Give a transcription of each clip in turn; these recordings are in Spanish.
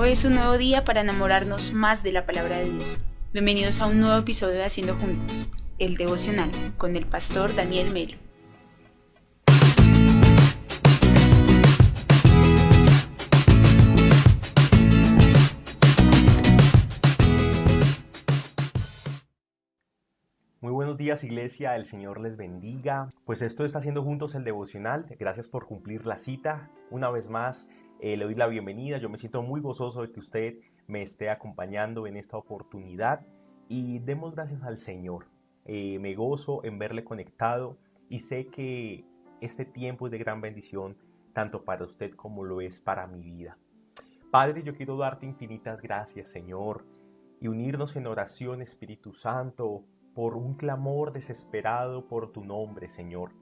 Hoy es un nuevo día para enamorarnos más de la palabra de Dios. Bienvenidos a un nuevo episodio de Haciendo Juntos, el devocional, con el pastor Daniel Melo. Muy buenos días, iglesia, el Señor les bendiga. Pues esto es Haciendo Juntos el devocional. Gracias por cumplir la cita. Una vez más, le doy la bienvenida. Yo me siento muy gozoso de que usted me esté acompañando en esta oportunidad y demos gracias al Señor. Me gozo en verle conectado y sé que este tiempo es de gran bendición tanto para usted como lo es para mi vida. Padre, yo quiero darte infinitas gracias, Señor, y unirnos en oración, Espíritu Santo, por un clamor desesperado por tu nombre, Señor.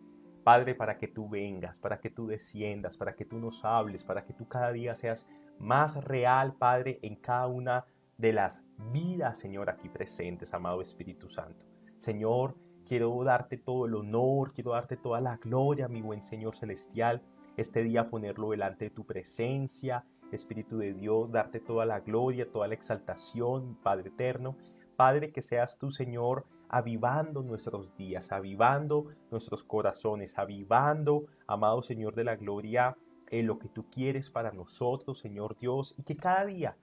Padre, para que tú vengas, para que tú desciendas, para que tú nos hables, para que tú cada día seas más real, Padre, en cada una de las vidas, Señor, aquí presentes, amado Espíritu Santo. Señor, quiero darte todo el honor, quiero darte toda la gloria, mi buen Señor celestial, este día ponerlo delante de tu presencia, Espíritu de Dios, darte toda la gloria, toda la exaltación, Padre eterno. Padre, que seas tú, Señor, avivando nuestros días, avivando nuestros corazones, avivando, amado Señor de la gloria, lo que tú quieres para nosotros, Señor Dios, y que cada día,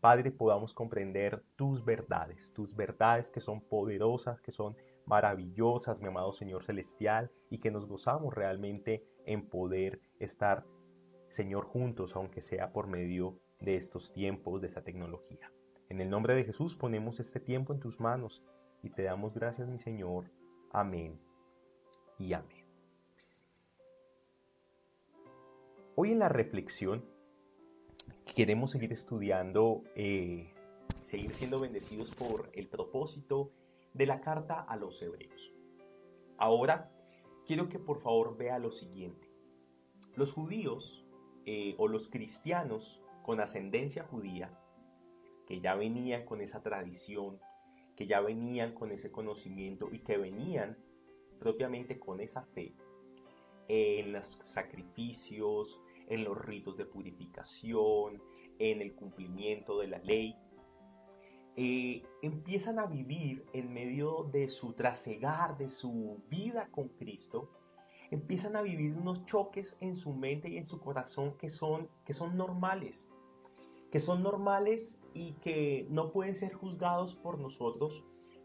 Padre, podamos comprender tus verdades que son poderosas, que son maravillosas, mi amado Señor celestial, y que nos gozamos realmente en poder estar, Señor, juntos, aunque sea por medio de estos tiempos, de esta tecnología. En el nombre de Jesús ponemos este tiempo en tus manos y te damos gracias, mi Señor. Amén y amén. Hoy en la reflexión queremos seguir estudiando, seguir siendo bendecidos por el propósito de la carta a los Hebreos. Ahora quiero que por favor vea lo siguiente. Los judíos o los cristianos con ascendencia judía, que ya venían con esa tradición, que ya venían con ese conocimiento y que venían propiamente con esa fe en los sacrificios, en los ritos de purificación, en el cumplimiento de la ley, empiezan a vivir en medio de su trasegar, de su vida con Cristo, empiezan a vivir unos choques en su mente y en su corazón que son normales y que no pueden ser juzgados por nosotros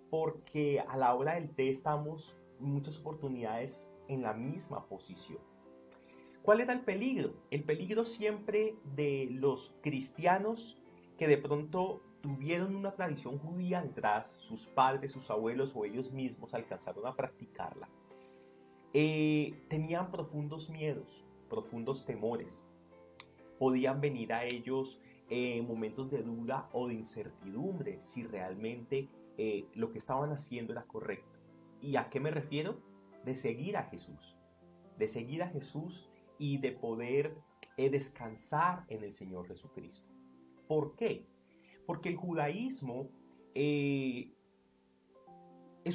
porque a la hora del té estamos en muchas oportunidades en la misma posición. ¿Cuál era el peligro? El peligro siempre de los cristianos que de pronto tuvieron una tradición judía detrás, sus padres, sus abuelos o ellos mismos alcanzaron a practicarla. Tenían profundos miedos, profundos temores. Podían venir a ellos momentos de duda o de incertidumbre si realmente lo que estaban haciendo era correcto. ¿Y a qué me refiero? De seguir a Jesús. De seguir a Jesús y de poder descansar en el Señor Jesucristo. ¿Por qué? Porque el judaísmo es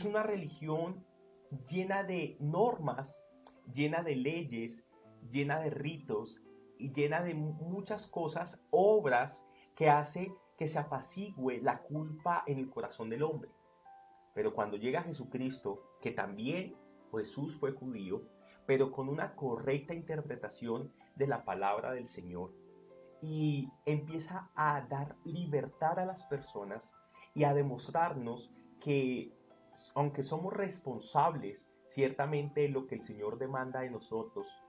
una religión llena de normas, llena de leyes, llena de ritos y llena de muchas cosas, obras que hace que se apacigüe la culpa en el corazón del hombre. Pero cuando llega Jesucristo, que también Jesús fue judío, pero con una correcta interpretación de la palabra del Señor, y empieza a dar libertad a las personas y a demostrarnos que aunque somos responsables ciertamente de lo que el Señor demanda de nosotros,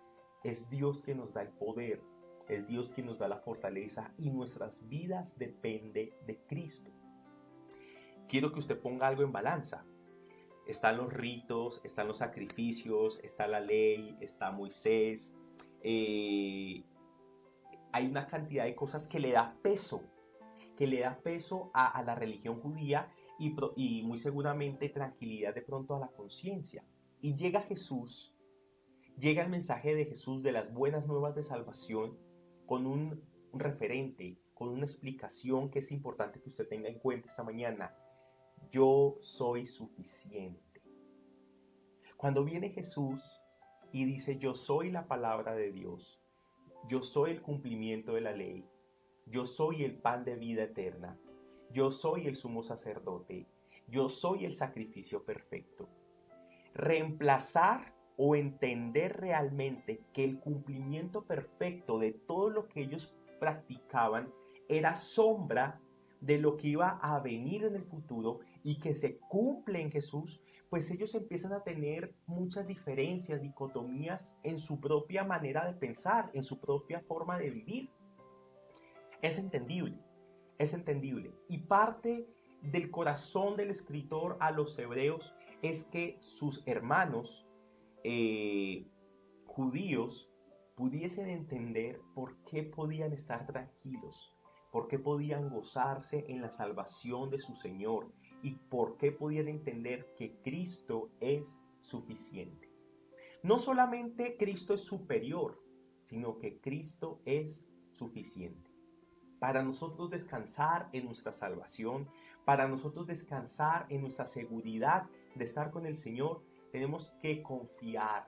es Dios quien nos da el poder, es Dios quien nos da la fortaleza y nuestras vidas dependen de Cristo. Quiero que usted ponga algo en balanza. Están los ritos, están los sacrificios, está la ley, está Moisés. Hay una cantidad de cosas que le da peso, a la religión judía y muy seguramente tranquilidad de pronto a la conciencia. Y llega Jesús, llega el mensaje de Jesús de las buenas nuevas de salvación con un referente, con una explicación que es importante que usted tenga en cuenta esta mañana. Yo soy suficiente. Cuando viene Jesús y dice yo soy la palabra de Dios, yo soy el cumplimiento de la ley, Yo soy el pan de vida eterna. Yo soy el sumo sacerdote. Yo soy el sacrificio perfecto. Reemplazar o entender realmente que el cumplimiento perfecto de todo lo que ellos practicaban era sombra de lo que iba a venir en el futuro y que se cumple en Jesús, pues ellos empiezan a tener muchas diferencias, dicotomías en su propia manera de pensar, en su propia forma de vivir. Es entendible, es entendible. Y parte del corazón del escritor a los hebreos es que sus hermanos judíos pudiesen entender por qué podían estar tranquilos, por qué podían gozarse en la salvación de su Señor y por qué podían entender que Cristo es suficiente. No solamente Cristo es superior, sino que Cristo es suficiente. Para nosotros descansar en nuestra salvación, para nosotros descansar en nuestra seguridad de estar con el Señor, tenemos que confiar,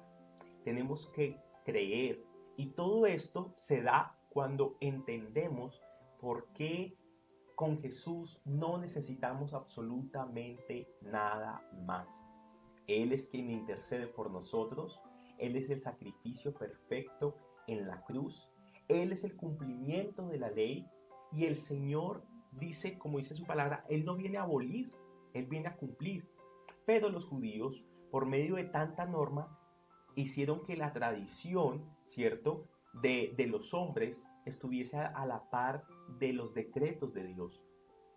tenemos que creer. Y todo esto se da cuando entendemos por qué con Jesús no necesitamos absolutamente nada más. Él es quien intercede por nosotros, Él es el sacrificio perfecto en la cruz, Él es el cumplimiento de la ley y el Señor dice, como dice su palabra, Él no viene a abolir, Él viene a cumplir. Pero los judíos, por medio de tanta norma, hicieron que la tradición, ¿cierto?, de los hombres estuviese a la par de los decretos de Dios.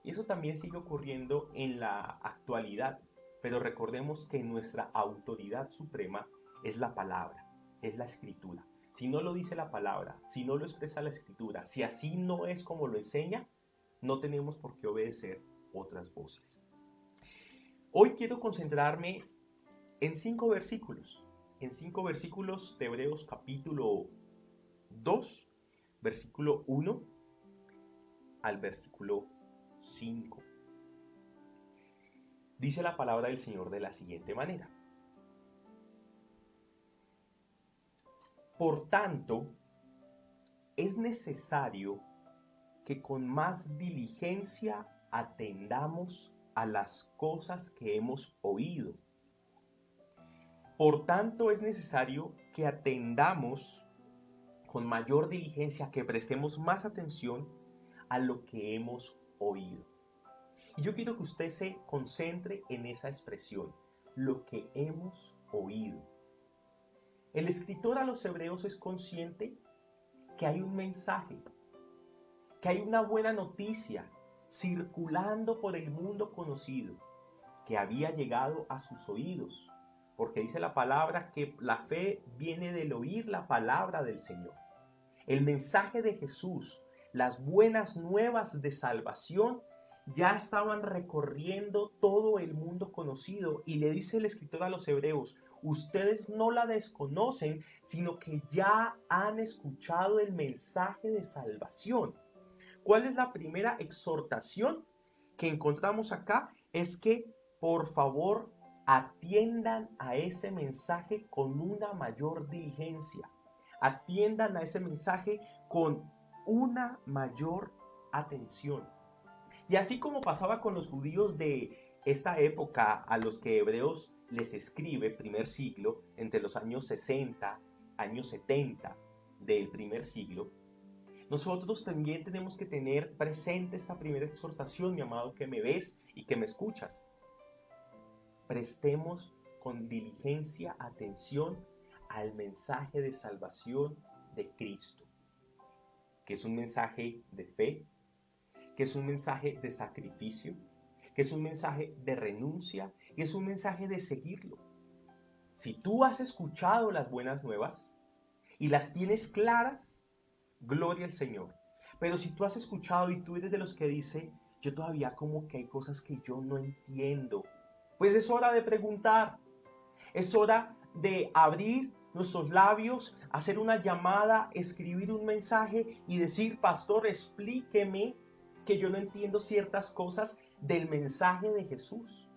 Y eso también sigue ocurriendo en la actualidad. Pero recordemos que nuestra autoridad suprema es la palabra, es la escritura. Si no lo dice la palabra, si no lo expresa la escritura, si así no es como lo enseña, no tenemos por qué obedecer otras voces. Hoy quiero concentrarme en 5 versículos. En 5 versículos de Hebreos capítulo 2, versículo 1 al versículo 5. Dice la palabra del Señor de la siguiente manera. Por tanto, es necesario que con más diligencia atendamos a las cosas que hemos oído. Por tanto, es necesario que atendamos con mayor diligencia, que prestemos más atención a lo que hemos oído. Y yo quiero que usted se concentre en esa expresión, lo que hemos oído. El escritor a los hebreos es consciente que hay un mensaje, que hay una buena noticia circulando por el mundo conocido, que había llegado a sus oídos, porque dice la palabra que la fe viene del oír la palabra del Señor. El mensaje de Jesús, las buenas nuevas de salvación, ya estaban recorriendo todo el mundo conocido y le dice el escritor a los hebreos, ustedes no la desconocen, sino que ya han escuchado el mensaje de salvación. ¿Cuál es la primera exhortación que encontramos acá? Es que por favor atiendan a ese mensaje con una mayor diligencia. Atiendan a ese mensaje con una mayor atención. Y así como pasaba con los judíos de esta época a los que Hebreos les escribe, primer siglo, entre los años 60, años 70 del primer siglo, nosotros también tenemos que tener presente esta primera exhortación, mi amado, que me ves y que me escuchas. Prestemos con diligencia atención al mensaje de salvación de Cristo, que es un mensaje de fe, que es un mensaje de sacrificio, que es un mensaje de renuncia y es un mensaje de seguirlo. Si tú has escuchado las buenas nuevas y las tienes claras, gloria al Señor. Pero si tú has escuchado y tú eres de los que dice, yo todavía como que hay cosas que yo no entiendo, pues es hora de preguntar, es hora de abrir nuestros labios, hacer una llamada, escribir un mensaje y decir, pastor, explíqueme que yo no entiendo ciertas cosas del mensaje de Jesús.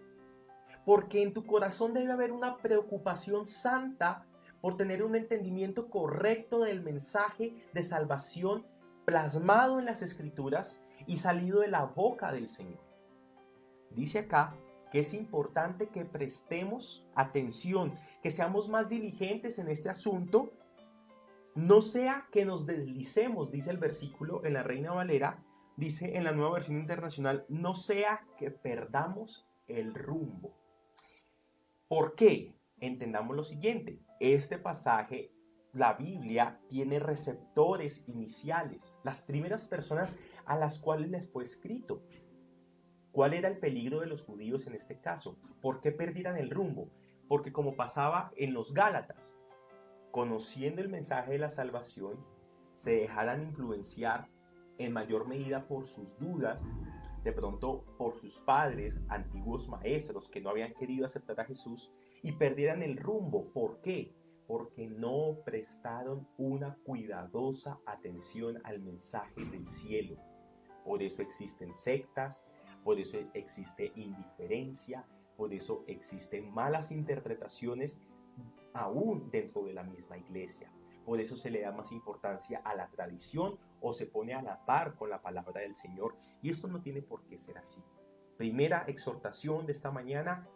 Porque en tu corazón debe haber una preocupación santa por tener un entendimiento correcto del mensaje de salvación plasmado en las Escrituras y salido de la boca del Señor. Dice acá que es importante que prestemos atención, que seamos más diligentes en este asunto, no sea que nos deslicemos, dice el versículo en la Reina Valera, dice en la Nueva Versión Internacional, no sea que perdamos el rumbo. ¿Por qué? Entendamos lo siguiente, este pasaje, la Biblia, tiene receptores iniciales, las primeras personas a las cuales les fue escrito. ¿Cuál era el peligro de los judíos en este caso? ¿Por qué perdieran el rumbo? Porque como pasaba en los Gálatas, conociendo el mensaje de la salvación, se dejaran influenciar en mayor medida por sus dudas, de pronto por sus padres, antiguos maestros que no habían querido aceptar a Jesús y perdieran el rumbo. ¿Por qué? Porque no prestaron una cuidadosa atención al mensaje del cielo. Por eso existen sectas, por eso existe indiferencia, por eso existen malas interpretaciones aún dentro de la misma iglesia. Por eso se le da más importancia a la tradición o se pone a la par con la palabra del Señor. Y esto no tiene por qué ser así. Primera exhortación de esta mañana,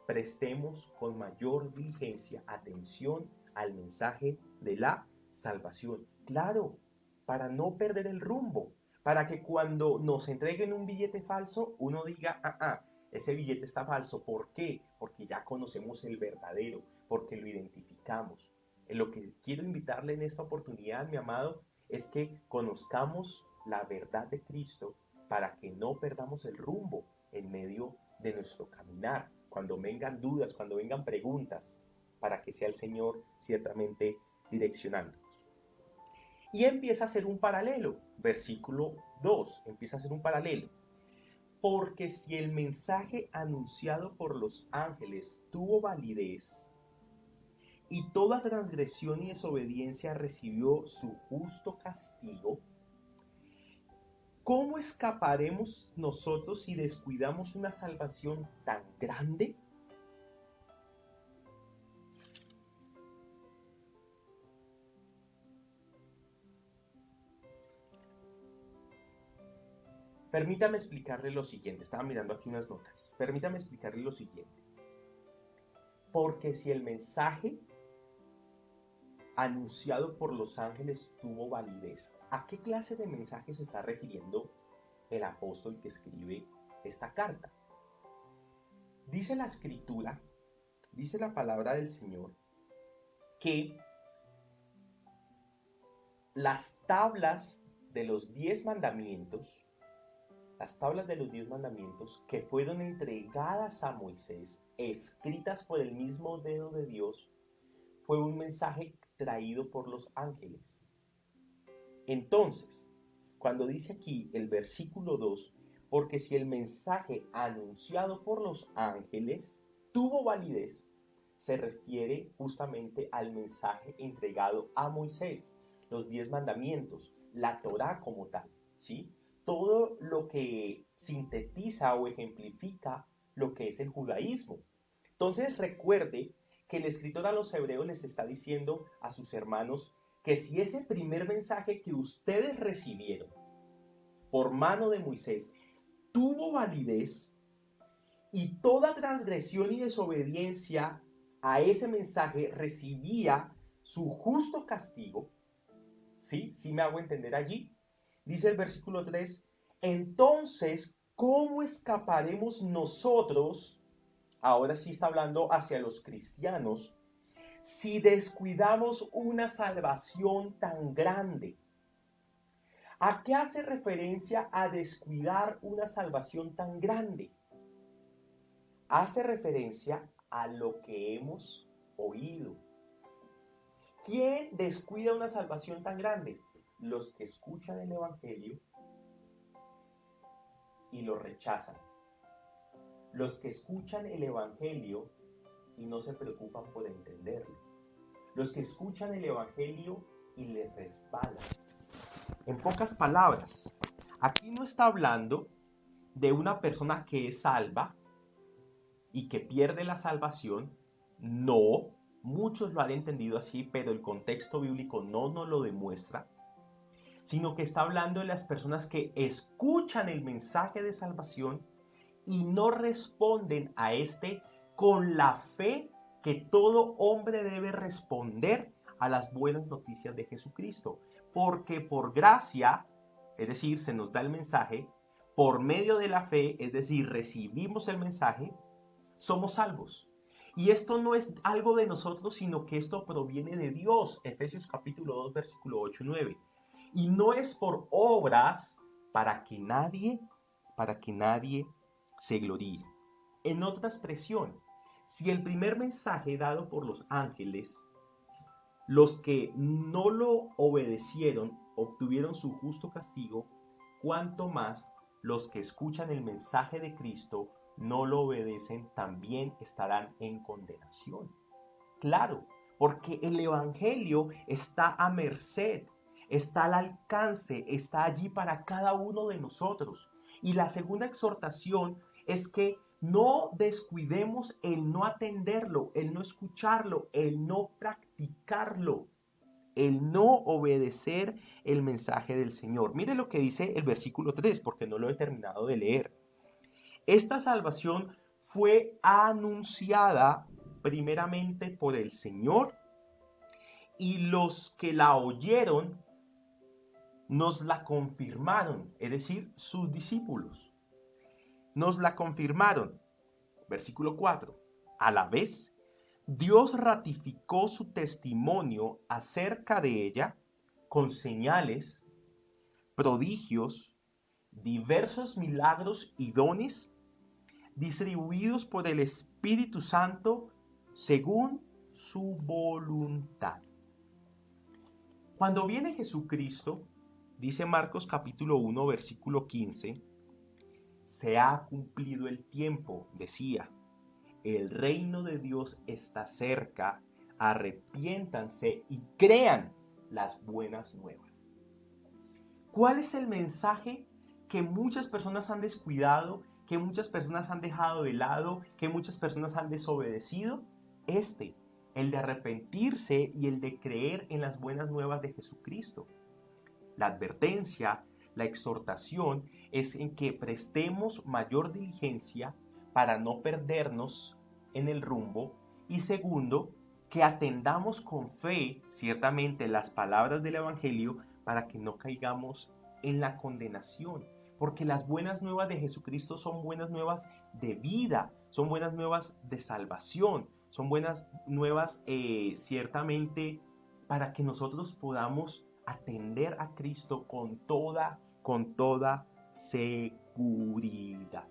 prestemos con mayor diligencia atención al mensaje de la salvación. Claro, para no perder el rumbo, para que cuando nos entreguen un billete falso, uno diga, ese billete está falso. ¿Por qué? Porque ya conocemos el verdadero, porque lo identificamos. Lo que quiero invitarle en esta oportunidad, mi amado, es que conozcamos la verdad de Cristo para que no perdamos el rumbo en medio de nuestro caminar. Cuando vengan dudas, cuando vengan preguntas, para que sea el Señor ciertamente direccionándonos. Y empieza a hacer un paralelo, versículo 2, empieza a hacer un paralelo. Porque si el mensaje anunciado por los ángeles tuvo validez, y toda transgresión y desobediencia recibió su justo castigo, ¿cómo escaparemos nosotros si descuidamos una salvación tan grande? Permítame explicarle lo siguiente, estaba mirando aquí unas notas. Permítame explicarle lo siguiente. Porque si el mensaje anunciado por los ángeles tuvo validez, ¿a qué clase de mensaje se está refiriendo el apóstol que escribe esta carta? Dice la Escritura, dice la palabra del Señor, que las tablas de los 10 mandamientos, que fueron entregadas a Moisés, escritas por el mismo dedo de Dios, fue un mensaje traído por los ángeles. Entonces, cuando dice aquí el versículo 2, porque si el mensaje anunciado por los ángeles tuvo validez, se refiere justamente al mensaje entregado a Moisés, los 10 mandamientos, la Torá como tal, ¿sí? Todo lo que sintetiza o ejemplifica lo que es el judaísmo. Entonces recuerde que el escritor a los hebreos les está diciendo a sus hermanos que si ese primer mensaje que ustedes recibieron por mano de Moisés tuvo validez y toda transgresión y desobediencia a ese mensaje recibía su justo castigo, ¿sí? ¿Sí me hago entender allí? Dice el versículo 3, entonces, ¿cómo escaparemos nosotros? Ahora sí está hablando hacia los cristianos, si descuidamos una salvación tan grande. ¿A qué hace referencia a descuidar una salvación tan grande? Hace referencia a lo que hemos oído. ¿Quién descuida una salvación tan grande? Los que escuchan el Evangelio y lo rechazan. Los que escuchan el Evangelio y no se preocupan por entenderlo. Los que escuchan el Evangelio y les resbala. En pocas palabras, aquí no está hablando de una persona que es salva y que pierde la salvación. No, muchos lo han entendido así, pero el contexto bíblico no nos lo demuestra. sino que está hablando de las personas que escuchan el mensaje de salvación y no responden a este con la fe que todo hombre debe responder a las buenas noticias de Jesucristo. Porque por gracia, es decir, se nos da el mensaje, por medio de la fe, es decir, recibimos el mensaje, somos salvos. Y esto no es algo de nosotros, sino que esto proviene de Dios. Efesios capítulo 2, versículo 8 y 9. Y no es por obras para que nadie se gloríe. En otra expresión, si el primer mensaje dado por los ángeles, los que no lo obedecieron, obtuvieron su justo castigo, cuanto más los que escuchan el mensaje de Cristo no lo obedecen, también estarán en condenación. Claro, porque el evangelio está a merced, está al alcance, está allí para cada uno de nosotros. Y la segunda exhortación es que no descuidemos el no atenderlo, el no escucharlo, el no practicarlo, el no obedecer el mensaje del Señor. Mire lo que dice el versículo 3, porque no lo he terminado de leer. Esta salvación fue anunciada primeramente por el Señor, y los que la oyeron nos la confirmaron, es decir, sus discípulos. Nos la confirmaron. Versículo 4. A la vez, Dios ratificó su testimonio acerca de ella con señales, prodigios, diversos milagros y dones distribuidos por el Espíritu Santo según su voluntad. Cuando viene Jesucristo, dice Marcos capítulo 1, versículo 15, se ha cumplido el tiempo, decía, el reino de Dios está cerca, arrepiéntanse y crean las buenas nuevas. ¿Cuál es el mensaje que muchas personas han descuidado, que muchas personas han dejado de lado, que muchas personas han desobedecido? El de arrepentirse y el de creer en las buenas nuevas de Jesucristo. La advertencia, la exhortación es en que prestemos mayor diligencia para no perdernos en el rumbo, y segundo, que atendamos con fe ciertamente las palabras del Evangelio para que no caigamos en la condenación, porque las buenas nuevas de Jesucristo son buenas nuevas de vida, son buenas nuevas de salvación, son buenas nuevas ciertamente para que nosotros podamos atender a Cristo con toda seguridad.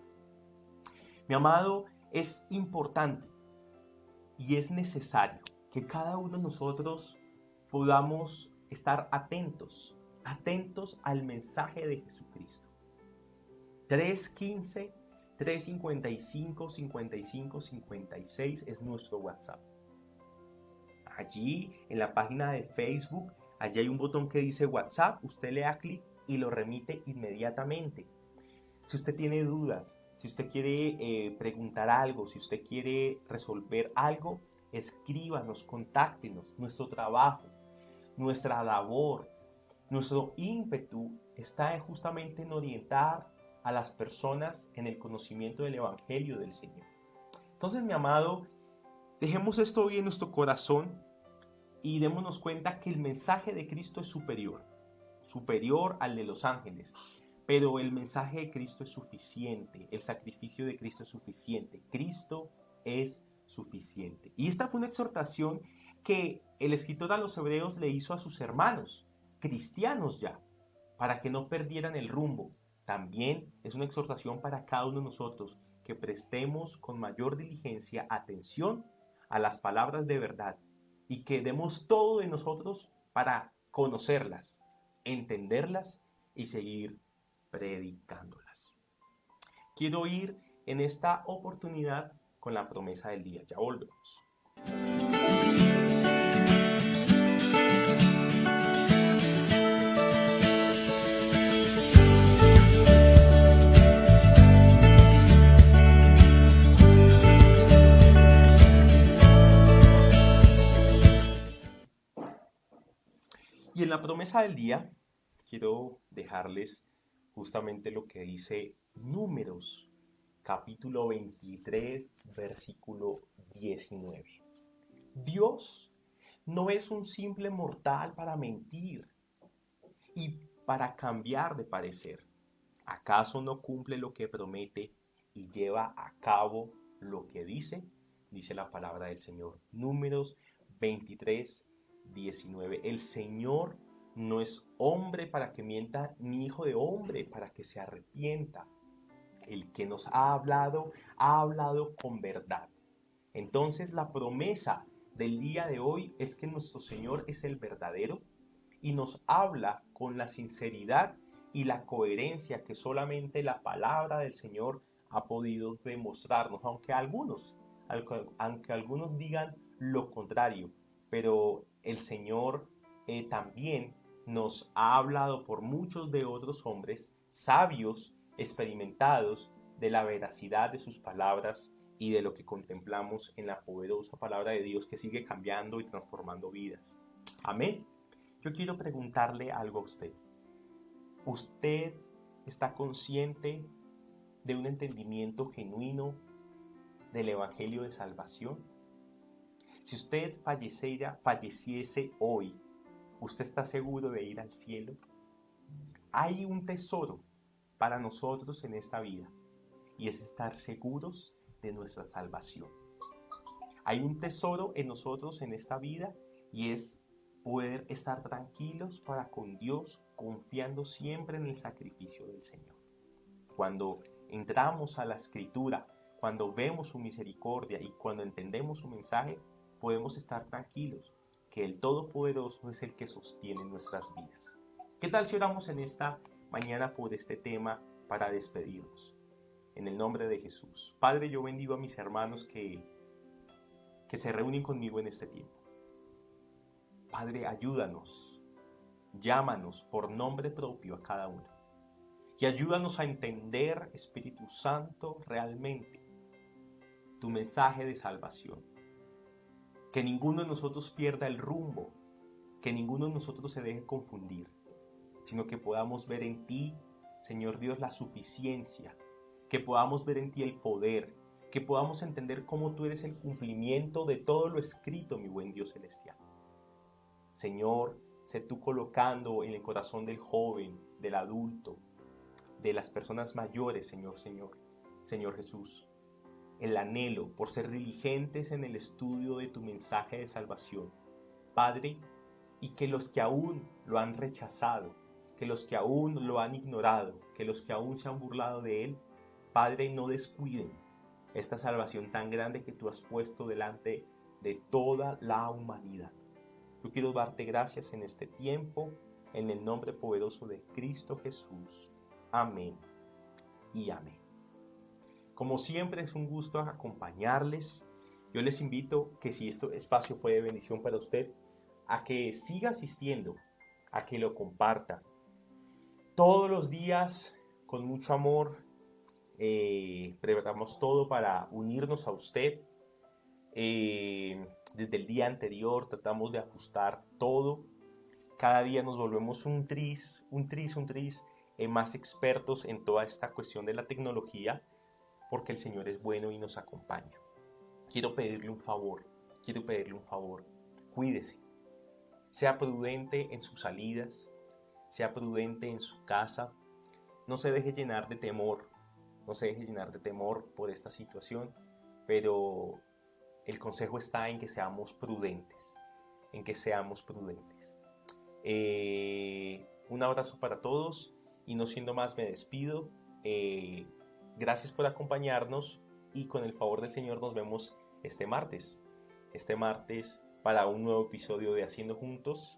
Mi amado, es importante y es necesario que cada uno de nosotros podamos estar atentos al mensaje de Jesucristo. 315 355 55 56 es nuestro WhatsApp. Allí en la página de Facebook, allí hay un botón que dice WhatsApp, usted le da clic y lo remite inmediatamente. Si usted tiene dudas, si usted quiere preguntar algo, si usted quiere resolver algo, escríbanos, contáctenos. Nuestro trabajo, nuestra labor, nuestro ímpetu está justamente en orientar a las personas en el conocimiento del Evangelio del Señor. Entonces, mi amado, dejemos esto hoy en nuestro corazón y démonos cuenta que el mensaje de Cristo es superior al de los ángeles. Pero el mensaje de Cristo es suficiente, el sacrificio de Cristo es suficiente, Cristo es suficiente. Y esta fue una exhortación que el escritor a los Hebreos le hizo a sus hermanos, cristianos ya, para que no perdieran el rumbo. También es una exhortación para cada uno de nosotros, que prestemos con mayor diligencia atención a las palabras de verdad y que demos todo de nosotros para conocerlas, entenderlas y seguir predicándolas. Quiero ir en esta oportunidad con la promesa del día. Ya volvemos. Y en la promesa del día quiero dejarles justamente lo que dice Números, capítulo 23, versículo 19. Dios no es un simple mortal para mentir y para cambiar de parecer. ¿Acaso no cumple lo que promete y lleva a cabo lo que dice? Dice la palabra del Señor. Números 23, 19. El Señor no es hombre para que mienta, ni hijo de hombre para que se arrepienta. El que nos ha hablado con verdad. Entonces la promesa del día de hoy es que nuestro Señor es el verdadero y nos habla con la sinceridad y la coherencia que solamente la palabra del Señor ha podido demostrarnos, aunque algunos digan lo contrario, pero el Señor también nos ha hablado por muchos de otros hombres sabios, experimentados, de la veracidad de sus palabras y de lo que contemplamos en la poderosa palabra de Dios que sigue cambiando y transformando vidas. Amén. Yo quiero preguntarle algo a usted. ¿Usted está consciente de un entendimiento genuino del Evangelio de Salvación? Si usted falleciese hoy, ¿usted está seguro de ir al cielo? Hay un tesoro para nosotros en esta vida y es estar seguros de nuestra salvación. Hay un tesoro en nosotros en esta vida y es poder estar tranquilos para con Dios, confiando siempre en el sacrificio del Señor. Cuando entramos a la Escritura, cuando vemos su misericordia y cuando entendemos su mensaje, podemos estar tranquilos que el Todopoderoso es el que sostiene nuestras vidas. ¿Qué tal si oramos en esta mañana por este tema para despedirnos? En el nombre de Jesús. Padre, yo bendigo a mis hermanos que se reúnen conmigo en este tiempo. Padre, ayúdanos, llámanos por nombre propio a cada uno y ayúdanos a entender, Espíritu Santo, realmente tu mensaje de salvación. Que ninguno de nosotros pierda el rumbo, que ninguno de nosotros se deje confundir, sino que podamos ver en ti, Señor Dios, la suficiencia, que podamos ver en ti el poder, que podamos entender cómo tú eres el cumplimiento de todo lo escrito, mi buen Dios celestial. Señor, sé tú colocando en el corazón del joven, del adulto, de las personas mayores, Señor Jesús, el anhelo por ser diligentes en el estudio de tu mensaje de salvación, Padre, y que los que aún lo han rechazado, que los que aún lo han ignorado, que los que aún se han burlado de él, Padre, no descuiden esta salvación tan grande que tú has puesto delante de toda la humanidad. Yo quiero darte gracias en este tiempo, en el nombre poderoso de Cristo Jesús. Amén y amén. Como siempre es un gusto acompañarles. Yo les invito que si este espacio fue de bendición para usted, a que siga asistiendo, a que lo comparta. Todos los días, con mucho amor, preparamos todo para unirnos a usted. Desde el día anterior tratamos de ajustar todo. Cada día nos volvemos un tris más expertos en toda esta cuestión de la tecnología, porque el Señor es bueno y nos acompaña. Quiero pedirle un favor. Cuídese. Sea prudente en sus salidas. Sea prudente en su casa. No se deje llenar de temor. Por esta situación, pero el consejo está en que seamos prudentes. Un abrazo para todos y no siendo más me despido. Gracias por acompañarnos y con el favor del Señor nos vemos este martes para un nuevo episodio de Haciendo Juntos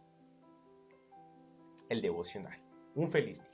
el Devocional. Un feliz día.